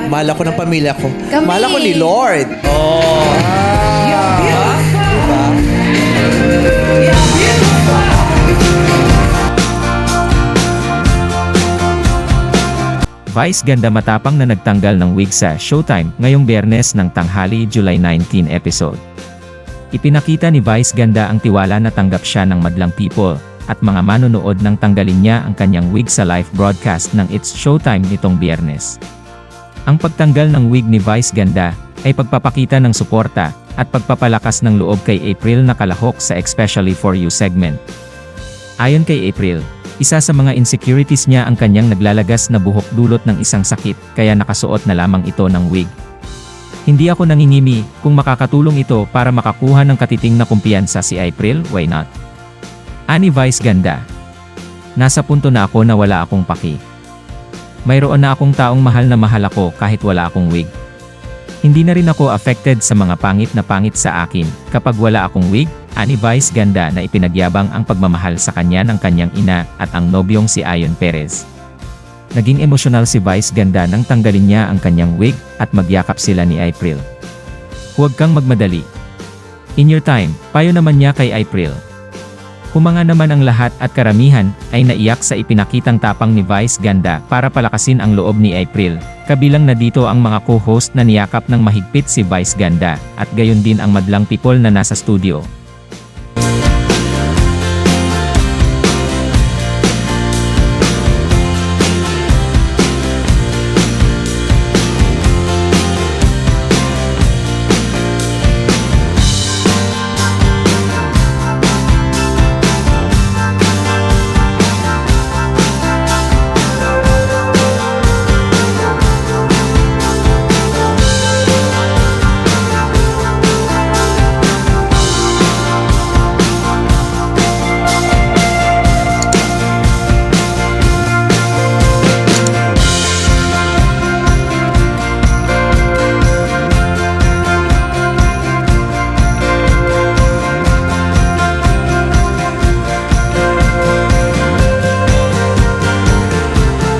Mahal ako ng pamilya ko. Kami. Mahal ako ni Lord. Oh. Diba? Vice ganda matapang na nagtanggal ng wig sa Showtime ngayong Biyernes ng tanghali July 19 episode. Ipinakita ni Vice ganda ang tiwala na tanggap siya ng madlang people at mga manonood nang tanggalin niya ang kanyang wig sa live broadcast ng It's Showtime nitong Biyernes. Ang pagtanggal ng wig ni Vice ganda ay pagpapakita ng suporta at pagpapalakas ng loob kay April na kalahok sa Especially For You segment. Ayon kay April, isa sa mga insecurities niya ang kanyang naglalagas na buhok dulot ng isang sakit, kaya nakasuot na lamang ito ng wig. Hindi ako nangingimi, kung makakatulong ito para makakuha ng katiting na kumpiyansa si April, why not? Ani Vice ganda. Nasa punto na ako na wala akong paki. Mayroon na akong taong mahal na mahal ako kahit wala akong wig. Hindi na rin ako affected sa mga pangit na pangit sa akin kapag wala akong wig. Ani Vice ganda na ipinagyabang ang pagmamahal sa kanya ng kanyang ina at ang nobyong si Ayon Perez. Naging emosyonal si Vice ganda nang tanggalin niya ang kanyang wig at magyakap sila ni April. Huwag kang magmadali. In your time, payo naman niya kay April. Humanga naman ang lahat at karamihan ay naiyak sa ipinakitang tapang ni Vice ganda para palakasin ang loob ni April. Kabilang na dito ang mga co-host na niyakap ng mahigpit si Vice ganda at gayon din ang madlang people na nasa studio.